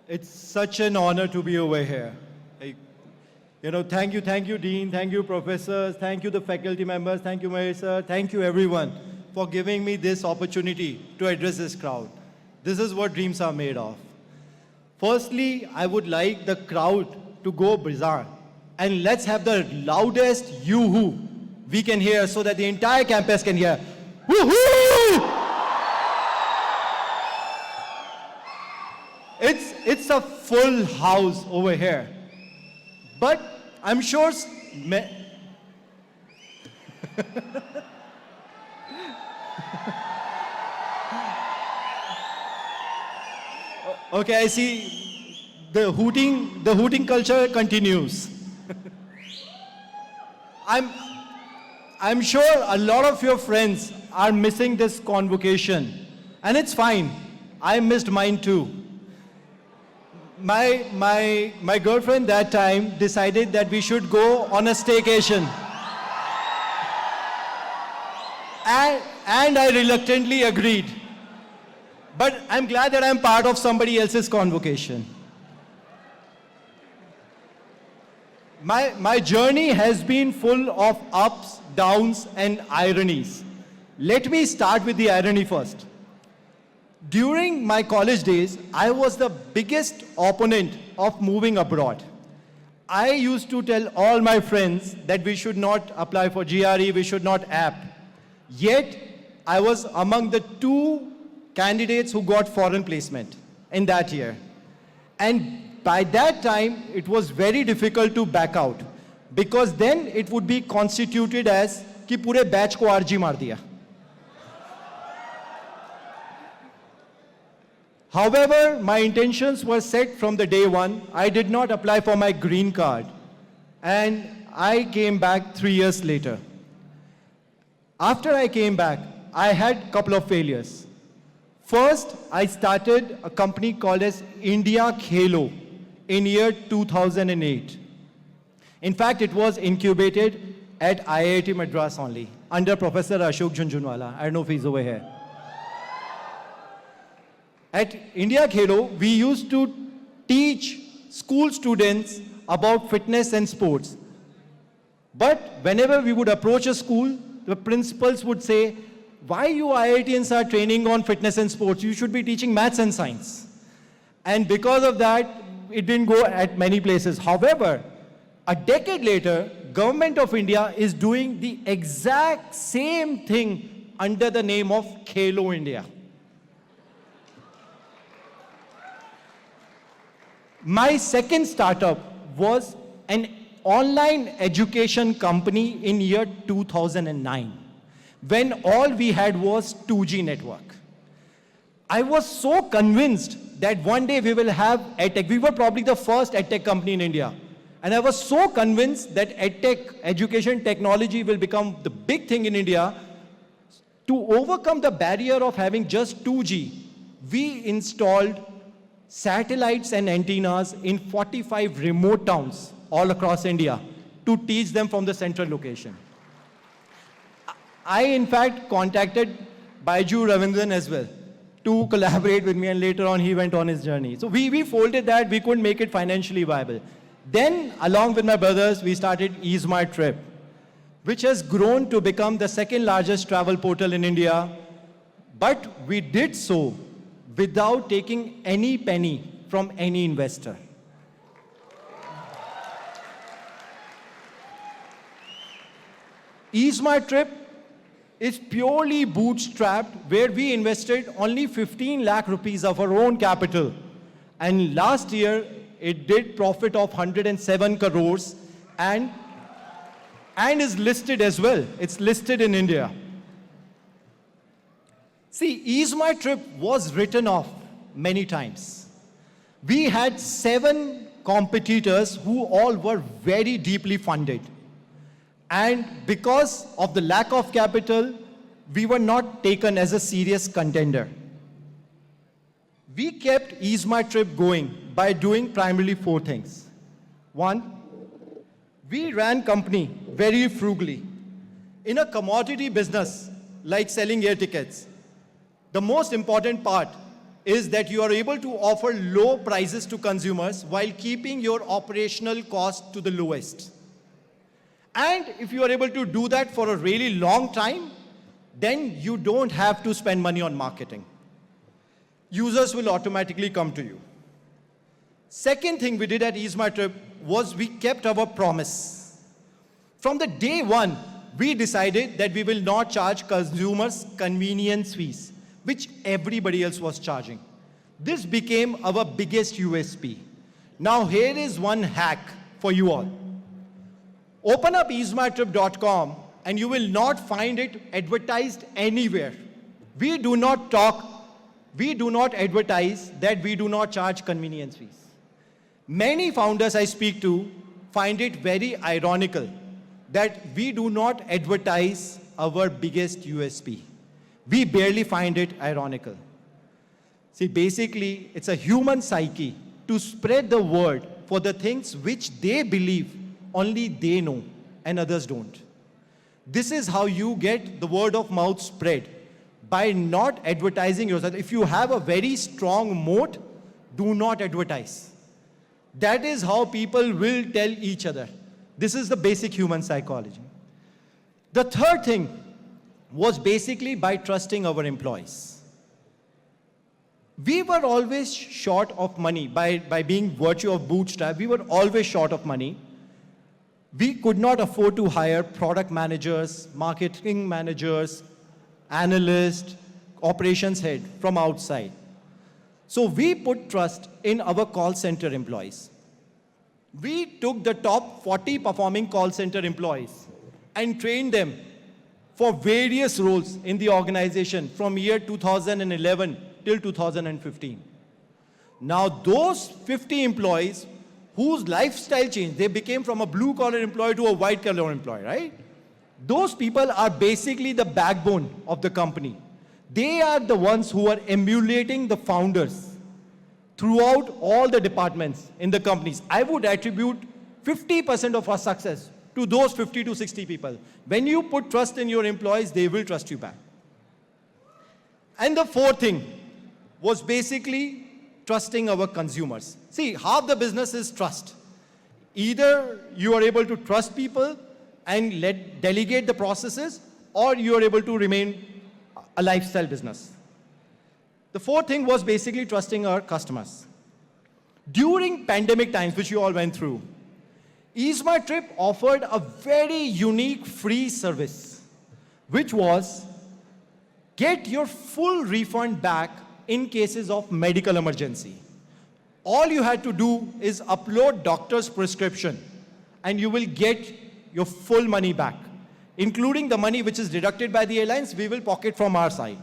It's such an honor to be over here. Like, thank you, Dean, thank you, professors, thank you, the faculty members, thank you, Mahesh sir, thank you, everyone, for giving me this opportunity to address this crowd. This is what dreams are made of. Firstly, I would like the crowd to go bizarre, and let's have the loudest yoo-hoo we can hear so that the entire campus can hear. Woohoo! It's a full house over here. But I'm sure... Okay, I see the hooting culture continues. I'm sure a lot of your friends are missing this convocation, and it's fine. I missed mine too. My girlfriend that time decided that we should go on a staycation. And I reluctantly agreed. But I'm glad that I'm part of somebody else's convocation. My journey has been full of ups, downs, and ironies. Let me start with the irony first. During my college days, I was the biggest opponent of moving abroad. I used to tell all my friends that we should not apply for GRE, we should not apt. Yet, I was among the 2 candidates who got foreign placement in that year. And by that time, it was very difficult to back out, because then it would be constituted as कि पूरे batch को RG मार दिया. However, my intentions were set from the day one. I did not apply for my green card, and I came back 3 years later. After I came back, I had a couple of failures. First, I started a company called as India Khelo in year 2008. In fact, it was incubated at IIT Madras only, under Professor Ashok Jhunjhunwala. I don't know if he's over here. At India Khelo, we used to teach school students about fitness and sports. But whenever we would approach a school, the principals would say, why you IITians are training on fitness and sports? You should be teaching maths and science. And because of that, it didn't go at many places. However, a decade later, Government of India is doing the exact same thing under the name of Khelo India. My second startup was an online education company in year 2009, when all we had was 2G network. I was so convinced that one day we will have EdTech. We were probably the first EdTech company in India. And I was so convinced that EdTech, education technology, will become the big thing in India. To overcome the barrier of having just 2G, we installed satellites and antennas in 45 remote towns all across India to teach them from the central location. I, in fact, contacted Baiju Ravindran as well to collaborate with me, and later on he went on his journey. So we folded that, we couldn't make it financially viable. Then, along with my brothers, we started EaseMyTrip, which has grown to become the second largest travel portal in India. But we did so without taking any penny from any investor. EaseMyTrip is purely bootstrapped, where we invested only 15 lakh rupees of our own capital. And last year, it did profit of 107 crores and is listed as well. It's listed in India. See, EaseMyTrip was written off many times. We had 7 competitors who all were very deeply funded. And because of the lack of capital, we were not taken as a serious contender. We kept EaseMyTrip going by doing primarily 4 things. 1, we ran company very frugally. In a commodity business like selling air tickets, the most important part is that you are able to offer low prices to consumers while keeping your operational cost to the lowest. And if you are able to do that for a really long time, then you don't have to spend money on marketing. Users will automatically come to you. Second thing we did at EaseMyTrip was we kept our promise. From the day one, we decided that we will not charge consumers convenience fees, which everybody else was charging. This became our biggest USP. Now here is one hack for you all. Open up EaseMyTrip.com and you will not find it advertised anywhere. We do not advertise that we do not charge convenience fees. Many founders I speak to find it very ironical that we do not advertise our biggest USP. We barely find it ironical. See, basically, it's a human psyche to spread the word for the things which they believe only they know and others don't. This is how you get the word of mouth spread, by not advertising yourself. If you have a very strong moat, do not advertise. That is how people will tell each other. This is the basic human psychology. The third thing was basically by trusting our employees. We were always short of money. By being virtue of bootstrap, we were always short of money. We could not afford to hire product managers, marketing managers, analysts, operations head from outside. So we put trust in our call center employees. We took the top 40 performing call center employees and trained them for various roles in the organization from year 2011 till 2015. Now those 50 employees whose lifestyle changed, they became from a blue collar employee to a white collar employee, right? Those people are basically the backbone of the company. They are the ones who are emulating the founders throughout all the departments in the companies. I would attribute 50% of our success to those 50 to 60 people. When you put trust in your employees, they will trust you back. And the fourth thing was basically trusting our consumers. See, half the business is trust. Either you are able to trust people and delegate the processes, or you are able to remain a lifestyle business. The fourth thing was basically trusting our customers. During pandemic times, which you all went through, EaseMyTrip offered a very unique free service, which was get your full refund back in cases of medical emergency. All you had to do is upload doctor's prescription and you will get your full money back, including the money which is deducted by the airlines, we will pocket from our side.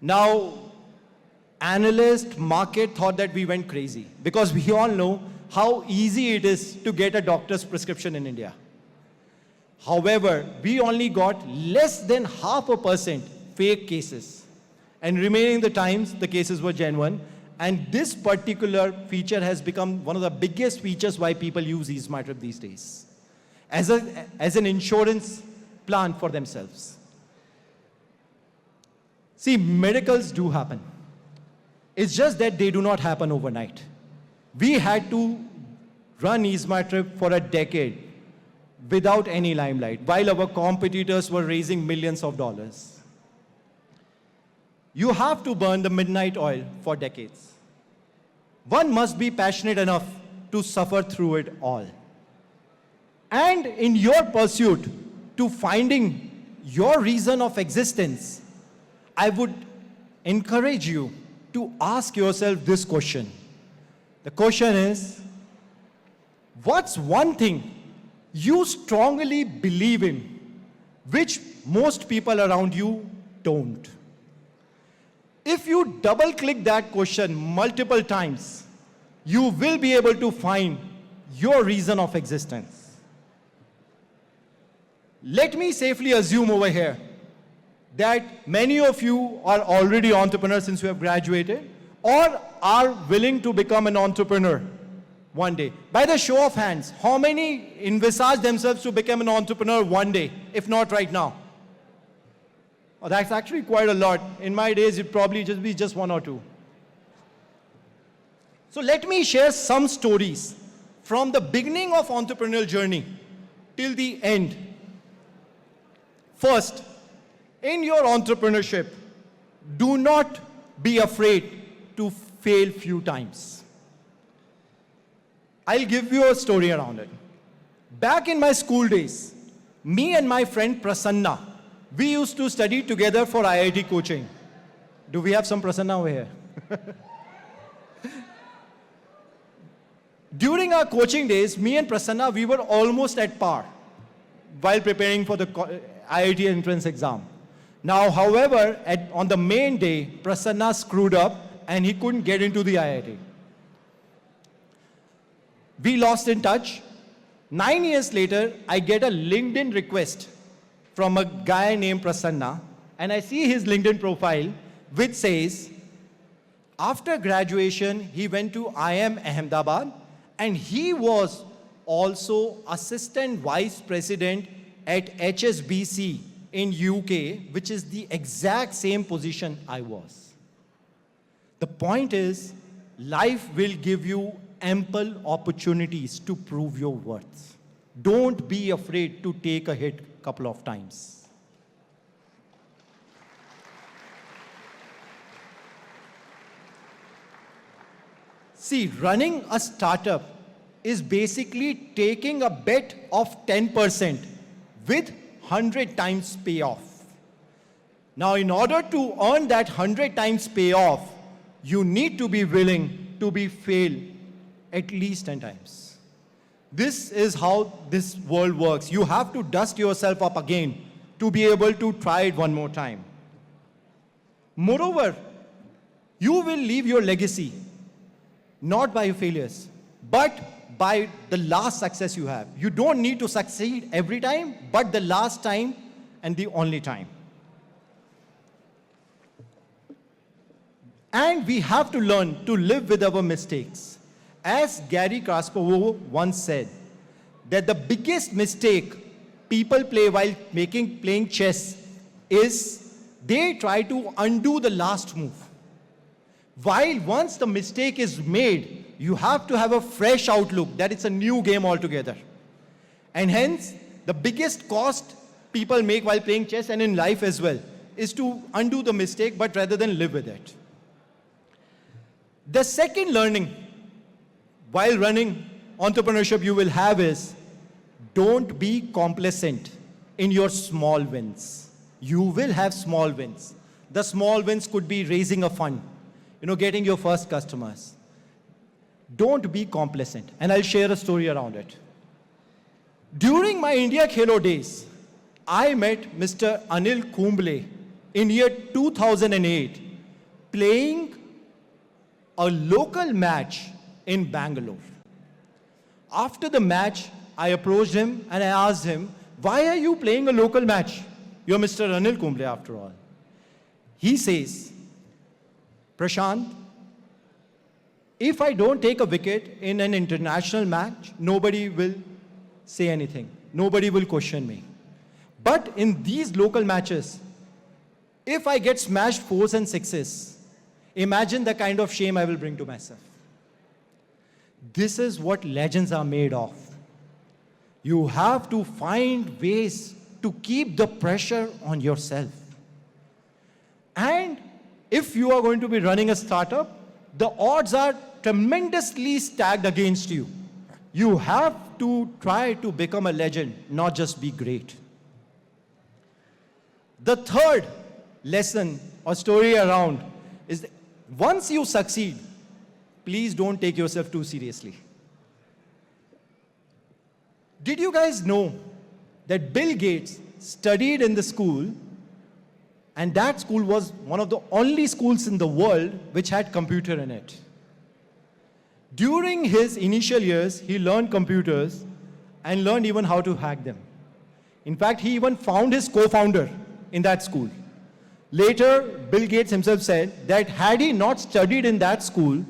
Now, analyst market thought that we went crazy because we all know how easy it is to get a doctor's prescription in India. However, we only got less than 0.5% fake cases, and remaining the times the cases were genuine. And this particular feature has become one of the biggest features why people use EaseMyTrip these days as an insurance plan for themselves. See, miracles do happen. It's just that they do not happen overnight. We had to run EaseMyTrip for a decade without any limelight, while our competitors were raising millions of dollars. You have to burn the midnight oil for decades. One must be passionate enough to suffer through it all. And in your pursuit to finding your reason of existence, I would encourage you to ask yourself this question. The question is, what's one thing you strongly believe in, which most people around you don't? If you double-click that question multiple times, you will be able to find your reason of existence. Let me safely assume over here that many of you are already entrepreneurs since you have graduated, or are willing to become an entrepreneur one day. By the show of hands, how many envisage themselves to become an entrepreneur one day, if not right now? Oh, that's actually quite a lot. In my days, it'd probably just be just one or two. So let me share some stories from the beginning of entrepreneurial journey till the end. First, in your entrepreneurship, do not be afraid to fail few times. I'll give you a story around it. Back in my school days, me and my friend Prasanna, we used to study together for IIT coaching. Do we have some Prasanna over here? During our coaching days, me and Prasanna, we were almost at par while preparing for the IIT entrance exam. Now, however, on the main day, Prasanna screwed up and he couldn't get into the IIT. We lost in touch. 9 years later, I get a LinkedIn request from a guy named Prasanna, and I see his LinkedIn profile, which says, after graduation, he went to IIM Ahmedabad, and he was also Assistant Vice President at HSBC in UK, which is the exact same position I was. The point is, life will give you ample opportunities to prove your worth. Don't be afraid to take a hit a couple of times. See, running a startup is basically taking a bet of 10% with 100 times payoff. Now, in order to earn that 100 times payoff, you need to be willing to be failed at least 10 times. This is how this world works. You have to dust yourself up again to be able to try it one more time. Moreover, you will leave your legacy not by your failures, but by the last success you have. You don't need to succeed every time, but the last time and the only time. And we have to learn to live with our mistakes. As Gary Kasparov once said, that the biggest mistake people play while playing chess is they try to undo the last move. While once the mistake is made, you have to have a fresh outlook that it's a new game altogether. And hence, the biggest cost people make while playing chess and in life as well is to undo the mistake, but rather than live with it. The second learning while running entrepreneurship you will have is, don't be complacent in your small wins. You will have small wins. The small wins could be raising a fund, getting your first customers. Don't be complacent. And I'll share a story around it. During my India Khelo days, I met Mr. Anil Kumble in year 2008 playing a local match in Bangalore. After the match, I approached him and I asked him, why are you playing a local match? You're Mr. Anil Kumble after all. He says, Prashant, if I don't take a wicket in an international match, nobody will say anything. Nobody will question me. But in these local matches, if I get smashed 4s and 6s, imagine the kind of shame I will bring to myself. This is what legends are made of. You have to find ways to keep the pressure on yourself. And if you are going to be running a startup, the odds are tremendously stacked against you. You have to try to become a legend, not just be great. The third lesson or story around is that once you succeed, please don't take yourself too seriously. Did you guys know that Bill Gates studied in the school, and that school was one of the only schools in the world which had computer in it? During his initial years, he learned computers and learned even how to hack them. In fact, he even found his co-founder in that school. Later, Bill Gates himself said that had he not studied in that school,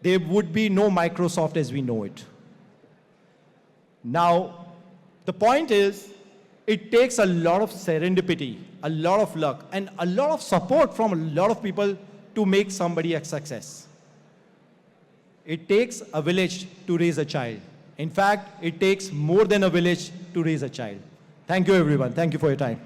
there would be no Microsoft as we know it. Now, the point is, it takes a lot of serendipity, a lot of luck, and a lot of support from a lot of people to make somebody a success. It takes a village to raise a child. In fact, it takes more than a village to raise a child. Thank you, everyone. Thank you for your time.